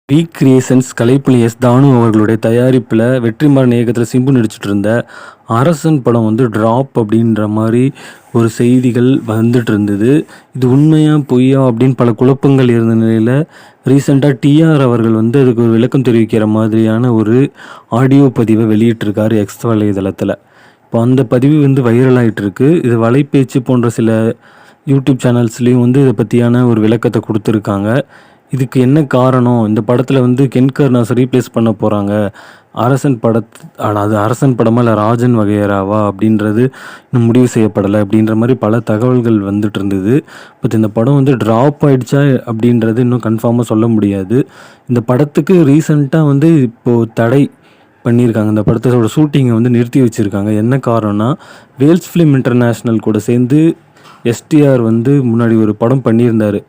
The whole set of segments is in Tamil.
We creations Kalaipuli S. தானு அவர்களுடைய தயாரிப்பில் வெற்றிமாறன் இயக்கத்தில் சிம்பு நடிச்சிட்டு இருந்த அரசன் படம் வந்து ட்ராப் அப்படின்ற மாதிரி ஒரு செய்திகள் வந்துட்டு இருந்தது. இது உண்மையா பொய்யா அப்படின்னு பல குழப்பங்கள் இருந்த நிலையில் ரீசெண்டாக டிஆர் அவர்கள் வந்து அதுக்கு ஒரு விளக்கம் தெரிவிக்கிற மாதிரியான ஒரு ஆடியோ பதிவை வெளியிட்டிருக்காரு எக்ஸ் வலைதளத்தில். இப்போ அந்த பதிவு வந்து வைரல் ஆகிட்டு இருக்கு. இது வலைபேச்சு போன்ற சில யூடியூப் சேனல்ஸ்லேயும் வந்து இதை பற்றியான ஒரு விளக்கத்தை கொடுத்துருக்காங்க. இதுக்கு என்ன காரணம்? இந்த படத்தில் வந்து கென் கருணாஸை ரீப்ளேஸ் பண்ண போகிறாங்க. அரசன் அது அரசன் படமா இல்லை ராஜன் வகையறாவா அப்படின்றது இன்னும் முடிவு செய்யப்படலை அப்படின்ற மாதிரி பல தகவல்கள் வந்துட்டு இருந்தது. பட் இந்த படம் வந்து ட்ராப் ஆகிடுச்சா அப்படின்றது இன்னும் கன்ஃபார்மாக சொல்ல முடியாது. இந்த படத்துக்கு ரீசெண்டாக வந்து இப்போது தடை பண்ணியிருக்காங்க. இந்த படத்தோட ஷூட்டிங்கை வந்து நிறுத்தி வச்சுருக்காங்க. என்ன காரணம்னா, வேல்ஸ் ஃபிலிம் இன்டர்நேஷ்னல் கூட சேர்ந்து எஸ்டிஆர் வந்து முன்னாடி ஒரு படம் பண்ணியிருந்தார்,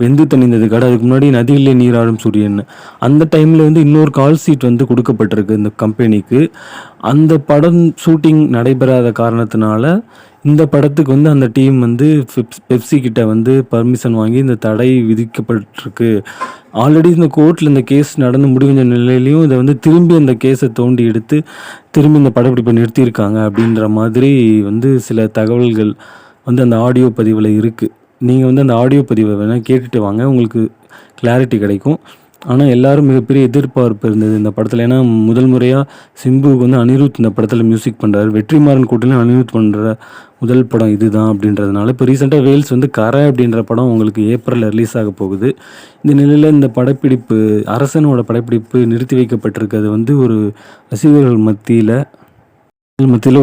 வெந்து தணிந்தது காடு. அதுக்கு முன்னாடி நதியிலே நீராடும் சூரியன். அந்த டைமில் வந்து இன்னொரு கால் சீட் வந்து கொடுக்கப்பட்டிருக்கு இந்த கம்பெனிக்கு. அந்த படம் ஷூட்டிங் நடைபெறாத காரணத்தினால இந்த படத்துக்கு வந்து அந்த டீம் வந்து பெப்சி கிட்ட வந்து பர்மிஷன் வாங்கி இந்த தடை விதிக்கப்பட்டிருக்கு. ஆல்ரெடி இந்த கோர்ட்டில் இந்த கேஸ் நடந்து முடிஞ்ச நிலையிலையும் இதை வந்து திரும்பி அந்த கேஸை தோண்டி எடுத்து திரும்பி இந்த படப்பிடிப்பை நிறுத்தியிருக்காங்க அப்படின்ற மாதிரி வந்து சில தகவல்கள் வந்து அந்த ஆடியோ பதிவில் இருக்குது. நீங்கள் வந்து அந்த ஆடியோ பதிவை வேணால் கேட்டுட்டு வாங்க, உங்களுக்கு கிளாரிட்டி கிடைக்கும். ஆனால் எல்லாரும் மிகப்பெரிய எதிர்பார்ப்பு இருந்தது இந்த படத்தில். ஏன்னா முதல் முறையாக சிம்புவுக்கு வந்து அனிருத் இந்த படத்தில் மியூசிக் பண்ணுறாரு. வெற்றிமாறன் கூட்டிலையும் அனிருத் பண்ணுற முதல் படம் இதுதான் அப்படின்றதுனால இப்போ ரீசெண்டாக வேல்ஸ் வந்து கரை அப்படின்ற படம் உங்களுக்கு ஏப்ரலில் ரிலீஸ் ஆக போகுது. இந்த நிலையில் இந்த படப்பிடிப்பு அரசனோட படப்பிடிப்பு நிறுத்தி வைக்கப்பட்டிருக்கிறது வந்து ஒரு ரசிகர்கள் மத்தியில்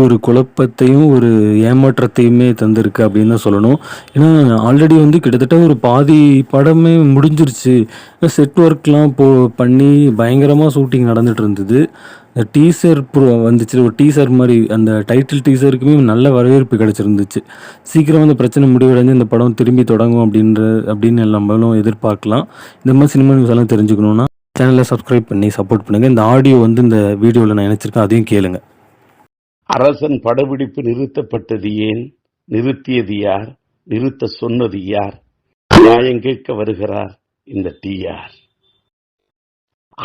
ஒரு குழப்பத்தையும் ஒரு ஏமாற்றத்தையுமே தந்திருக்கு அப்படின்னு தான் சொல்லணும். ஏன்னா ஆல்ரெடி வந்து கிட்டத்தட்ட ஒரு பாதி படமே முடிஞ்சிருச்சு. செட் ஒர்க்லாம் பண்ணி பயங்கரமாக ஷூட்டிங் நடந்துட்டு இருந்தது. இந்த டீசர் வந்துச்சு, ஒரு டீசர் மாதிரி. அந்த டைட்டில் டீசருக்குமே நல்ல வரவேற்பு கிடச்சிருந்துச்சு. சீக்கிரம் அந்த பிரச்சனை முடிவடைஞ்சு இந்த படம் திரும்பி தொடங்கும் அப்படின்னு நம்மளும் எதிர்பார்க்கலாம். இந்த மாதிரி சினிமா நியூஸ் எல்லாம் தெரிஞ்சுக்கணுன்னா சேனலை சப்ஸ்கிரைப் பண்ணி சப்போர்ட் பண்ணுங்கள். இந்த ஆடியோ வந்து இந்த வீடியோவில் நான் இணைச்சிருக்கேன், அதையும் கேளுங்க. அரசன் படப்பிடிப்பு நிறுத்தப்பட்டது ஏன்? நிறுத்தியது யார்? நிறுத்த சொன்னது யார்? நியாயம் கேட்க வருகிறார் இந்த டிஆர்.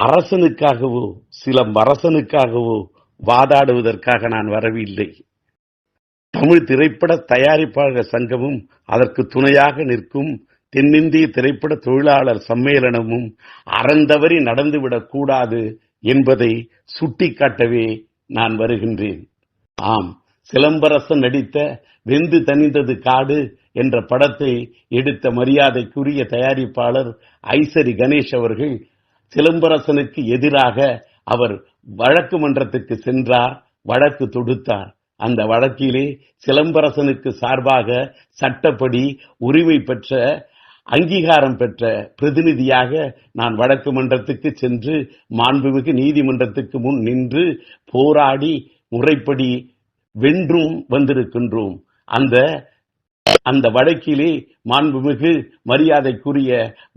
அரசனுக்காகவோ சிலம்பரசனுக்காகவோ வாதாடுவதற்காக நான் வரவில்லை. தமிழ் திரைப்பட தயாரிப்பாளர் சங்கமும் அதற்கு துணையாக நிற்கும் தென்னிந்திய திரைப்பட தொழிலாளர் சம்மேளனமும் அறந்தவறி நடந்துவிடக் கூடாது என்பதை சுட்டிக்காட்டவே நான் வருகின்றேன். ஆம், சிலம்பரசன் நடித்த வெந்து தணிந்தது காடு என்ற படத்தை எடுத்த மரியாதைக்குரிய தயாரிப்பாளர் ஐசரி கணேஷ் அவர்கள் சிலம்பரசனுக்கு எதிராக அவர் வழக்கு மன்றத்துக்கு சென்றார், வழக்கு தொடுத்தார். அந்த வழக்கிலே சிலம்பரசனுக்கு சார்பாக சட்டப்படி உரிமை பெற்ற அங்கீகாரம் பெற்ற பிரதிநிதியாக நான் வழக்கு மன்றத்துக்கு சென்று மாண்புமிகு நீதிமன்றத்துக்கு முன் நின்று போராடி முறைப்படி வென்றும் வந்திருக்கின்றோம். அந்த வழக்கிலே மாண்புமிகு மரியாதைக்குரிய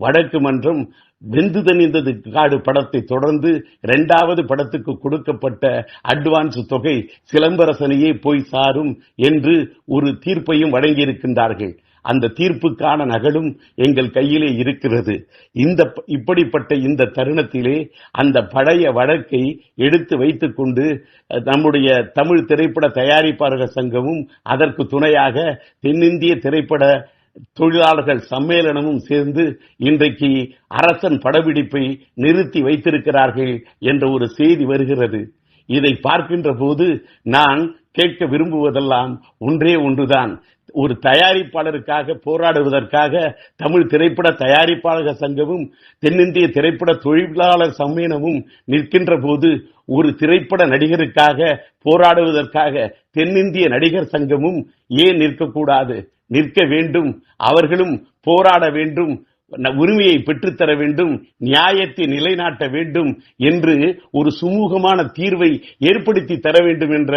வழக்கு மன்றம் வெந்து தணிந்தது காடு படத்தை தொடர்ந்து 2வது படத்துக்கு கொடுக்கப்பட்ட அட்வான்ஸ் தொகை சிலம்பரசனையே போய் சாரும் என்று ஒரு தீர்ப்பையும் வழங்கியிருக்கின்றார்கள். அந்த தீர்ப்புக்கான நகலும் எங்கள் கையிலே இருக்கிறது. இப்படிப்பட்ட இந்த தருணத்திலே அந்த பழைய வழக்கை எடுத்து வைத்துக் கொண்டு நம்முடைய தமிழ் திரைப்பட தயாரிப்பாளர்கள் சங்கமும் அதற்கு துணையாக தென்னிந்திய திரைப்பட தொழிலாளர்கள் சம்மேளனமும் சேர்ந்து இன்றைக்கு அரசன் படப்பிடிப்பை நிறுத்தி வைத்திருக்கிறார்கள் என்ற ஒரு செய்தி வருகிறது. இதை பார்க்கின்ற போது நான் கேட்க விரும்புவதெல்லாம் ஒன்றே ஒன்றுதான். ஒரு தயாரிப்பாளருக்காக போராடுவதற்காக தமிழ் திரைப்பட தயாரிப்பாளர் சங்கமும் தென்னிந்திய திரைப்பட தொழிலாளர் சம்மேளனமும் நிற்கின்ற போது ஒரு திரைப்பட நடிகருக்காக போராடுவதற்காக தென்னிந்திய நடிகர் சங்கமும் ஏன் நிற்கக்கூடாது? நிற்க வேண்டும். அவர்களும் போராட வேண்டும், உரிமையை பெற்றுத்தர வேண்டும், நியாயத்தை நிலைநாட்ட வேண்டும் என்று ஒரு சுமூகமான தீர்வை ஏற்படுத்தி தர வேண்டும் என்ற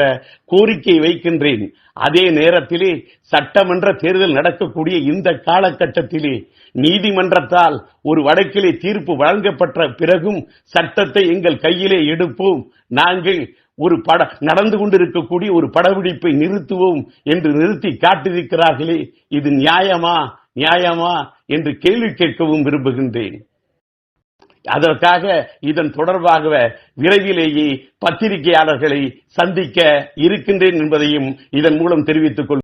கோரிக்கை வைக்கின்றேன். அதே நேரத்திலே சட்டமன்ற தேர்தல் நடக்கக்கூடிய இந்த காலகட்டத்திலே நீதிமன்றத்தால் ஒரு வழக்கிலே தீர்ப்பு வழங்கப்பட்ட பிறகும் சட்டத்தை எங்கள் கையிலே எடுப்போம், நாங்கள் ஒரு நடந்து கொண்டிருக்கக்கூடிய ஒரு படப்பிடிப்பை நிறுத்துவோம் என்று நிறுத்தி காட்டியிருக்கிறார்களே, இது நியாயமா என்று கேள்வி கேட்கவும் விரும்புகின்றேன். அதற்காக இதன் தொடர்பாக விரைவிலேயே பத்திரிகையாளர்களை சந்திக்க இருக்கின்றேன் என்பதையும் இதன் மூலம் தெரிவித்துக் கொள்கிறேன்.